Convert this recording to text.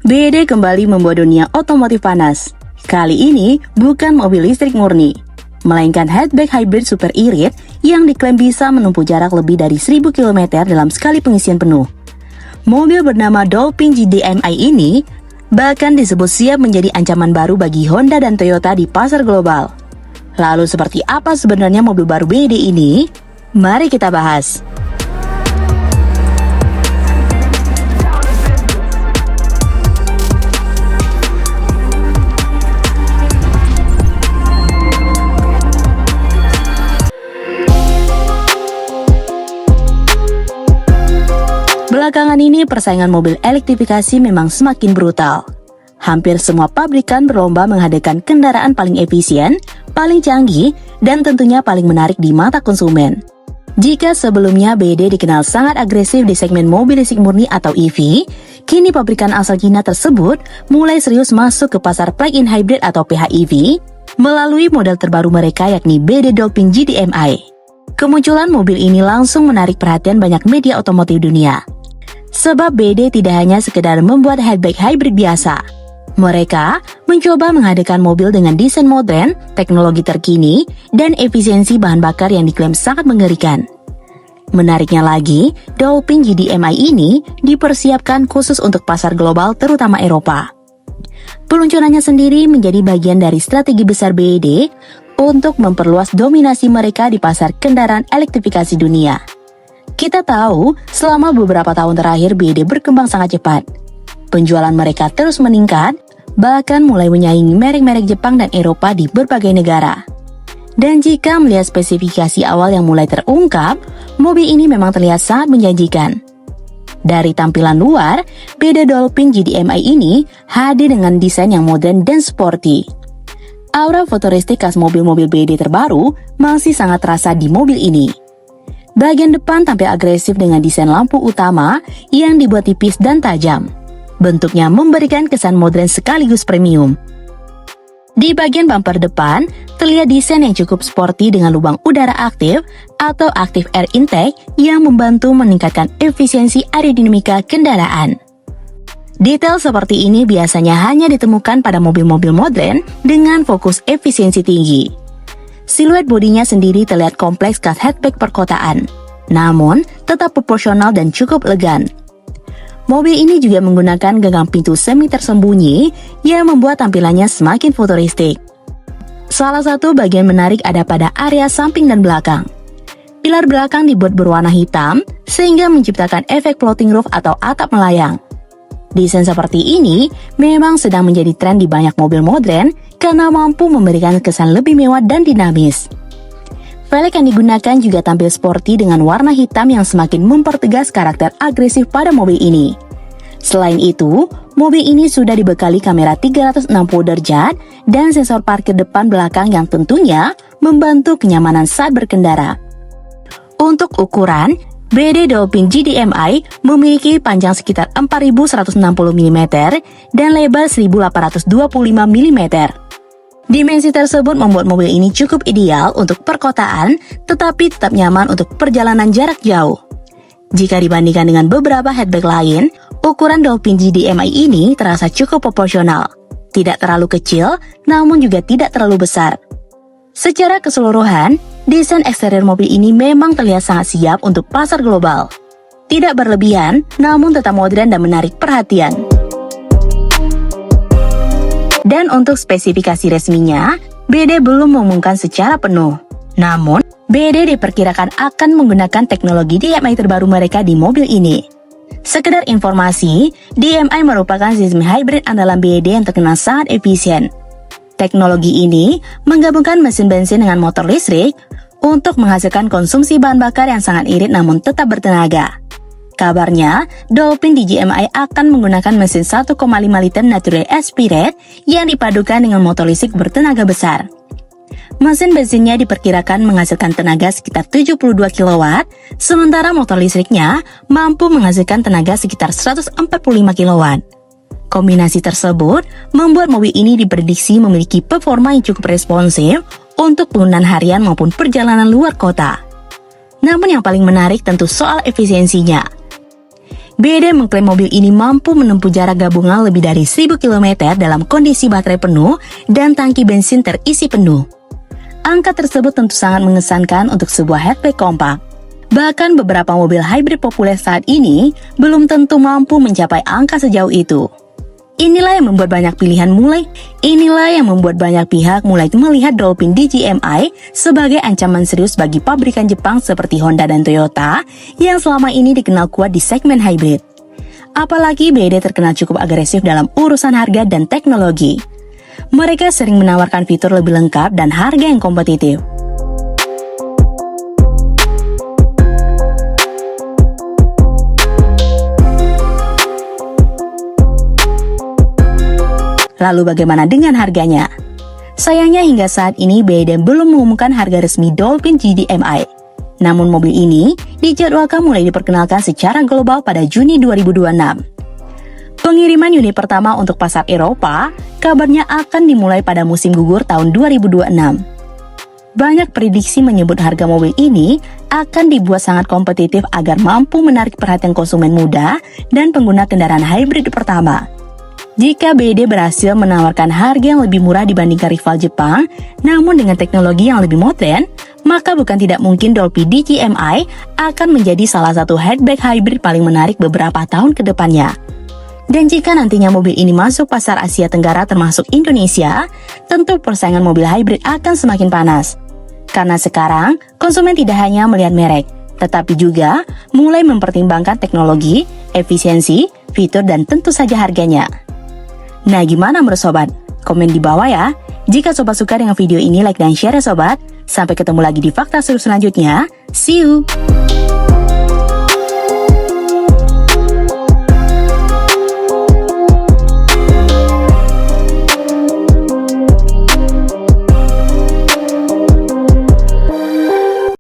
BYD kembali membuat dunia otomotif panas. Kali ini bukan mobil listrik murni, melainkan hatchback hybrid super irit yang diklaim bisa menempuh jarak lebih dari 1000 km dalam sekali pengisian penuh. Mobil bernama Dolphin GDMI ini bahkan disebut siap menjadi ancaman baru bagi Honda dan Toyota di pasar global. Lalu seperti apa sebenarnya mobil baru BYD ini? Mari kita bahas. Belakangan ini persaingan mobil elektrifikasi memang semakin brutal. Hampir semua pabrikan berlomba menghadirkan kendaraan paling efisien, paling canggih, dan tentunya paling menarik di mata konsumen. Jika sebelumnya BYD dikenal sangat agresif di segmen mobil listrik murni atau EV, kini pabrikan asal Cina tersebut mulai serius masuk ke pasar plug-in hybrid atau PHEV melalui model terbaru mereka yakni BYD Dolphin GDMI. Kemunculan mobil ini langsung menarik perhatian banyak media otomotif dunia. Sebab BYD tidak hanya sekedar membuat hatchback hybrid biasa. Mereka mencoba menghadirkan mobil dengan desain modern, teknologi terkini, dan efisiensi bahan bakar yang diklaim sangat mengerikan. Menariknya lagi, Dolphin GDMI ini dipersiapkan khusus untuk pasar global terutama Eropa. Peluncurannya sendiri menjadi bagian dari strategi besar BYD untuk memperluas dominasi mereka di pasar kendaraan elektrifikasi dunia. Kita tahu, selama beberapa tahun terakhir BYD berkembang sangat cepat. Penjualan mereka terus meningkat, bahkan mulai menyaingi merek-merek Jepang dan Eropa di berbagai negara. Dan jika melihat spesifikasi awal yang mulai terungkap, mobil ini memang terlihat sangat menjanjikan. Dari tampilan luar, BYD Dolphin GDMI ini hadir dengan desain yang modern dan sporty. Aura futuristik khas mobil-mobil BYD terbaru masih sangat terasa di mobil ini. Bagian depan tampil agresif dengan desain lampu utama yang dibuat tipis dan tajam. Bentuknya memberikan kesan modern sekaligus premium. Di bagian bumper depan, terlihat desain yang cukup sporty dengan lubang udara aktif atau active air intake yang membantu meningkatkan efisiensi aerodinamika kendaraan. Detail seperti ini biasanya hanya ditemukan pada mobil-mobil modern dengan fokus efisiensi tinggi. Siluet bodinya sendiri terlihat kompleks khas hatchback perkotaan, namun tetap proporsional dan cukup elegan. Mobil ini juga menggunakan gagang pintu semi tersembunyi yang membuat tampilannya semakin futuristik. Salah satu bagian menarik ada pada area samping dan belakang. Pilar belakang dibuat berwarna hitam sehingga menciptakan efek floating roof atau atap melayang. Desain seperti ini memang sedang menjadi tren di banyak mobil modern karena mampu memberikan kesan lebih mewah dan dinamis. Velg yang digunakan juga tampil sporty dengan warna hitam yang semakin mempertegas karakter agresif pada mobil ini. Selain itu, mobil ini sudah dibekali kamera 360 derajat dan sensor parkir depan belakang yang tentunya membantu kenyamanan saat berkendara. Untuk ukuran, BYD Dolphin GDMI memiliki panjang sekitar 4160 mm dan lebar 1825 mm. Dimensi tersebut membuat mobil ini cukup ideal untuk perkotaan, tetapi tetap nyaman untuk perjalanan jarak jauh. Jika dibandingkan dengan beberapa hatchback lain, ukuran Dolphin GDMI ini terasa cukup proporsional. Tidak terlalu kecil, namun juga tidak terlalu besar. Secara keseluruhan, desain eksterior mobil ini memang terlihat sangat siap untuk pasar global. Tidak berlebihan, namun tetap modern dan menarik perhatian. Dan untuk spesifikasi resminya, BYD belum mengumumkan secara penuh. Namun, BYD diperkirakan akan menggunakan teknologi DMI terbaru mereka di mobil ini. Sekedar informasi, DMI merupakan sistem hybrid andalan BYD yang terkenal sangat efisien. Teknologi ini menggabungkan mesin bensin dengan motor listrik untuk menghasilkan konsumsi bahan bakar yang sangat irit namun tetap bertenaga. Kabarnya, Dolphin GDMI akan menggunakan mesin 1,5 liter natural aspirate yang dipadukan dengan motor listrik bertenaga besar. Mesin bensinnya diperkirakan menghasilkan tenaga sekitar 72 kW, sementara motor listriknya mampu menghasilkan tenaga sekitar 145 kW. Kombinasi tersebut membuat mobil ini diprediksi memiliki performa yang cukup responsif untuk penggunaan harian maupun perjalanan luar kota. Namun yang paling menarik tentu soal efisiensinya. BYD mengklaim mobil ini mampu menempuh jarak gabungan lebih dari 1000 km dalam kondisi baterai penuh dan tangki bensin terisi penuh. Angka tersebut tentu sangat mengesankan untuk sebuah hatchback kompak. Bahkan beberapa mobil hybrid populer saat ini belum tentu mampu mencapai angka sejauh itu. Inilah yang membuat banyak pihak mulai melihat Dolphin DGMI sebagai ancaman serius bagi pabrikan Jepang seperti Honda dan Toyota yang selama ini dikenal kuat di segmen hybrid. Apalagi BYD terkenal cukup agresif dalam urusan harga dan teknologi. Mereka sering menawarkan fitur lebih lengkap dan harga yang kompetitif. Lalu bagaimana dengan harganya? Sayangnya hingga saat ini BYD belum mengumumkan harga resmi Dolphin GDMI. Namun mobil ini dijadwalkan mulai diperkenalkan secara global pada Juni 2026. Pengiriman unit pertama untuk pasar Eropa kabarnya akan dimulai pada musim gugur tahun 2026. Banyak prediksi menyebut harga mobil ini akan dibuat sangat kompetitif agar mampu menarik perhatian konsumen muda dan pengguna kendaraan hybrid pertama. Jika BYD berhasil menawarkan harga yang lebih murah dibandingkan rival Jepang, namun dengan teknologi yang lebih modern, maka bukan tidak mungkin Dolphin DGMI akan menjadi salah satu hatchback hybrid paling menarik beberapa tahun ke depannya. Dan jika nantinya mobil ini masuk pasar Asia Tenggara termasuk Indonesia, tentu persaingan mobil hybrid akan semakin panas. Karena sekarang, konsumen tidak hanya melihat merek, tetapi juga mulai mempertimbangkan teknologi, efisiensi, fitur, dan tentu saja harganya. Nah, gimana menurut sobat? Komen di bawah ya. Jika sobat suka dengan video ini, like dan share ya sobat. Sampai ketemu lagi di fakta seru selanjutnya. See you!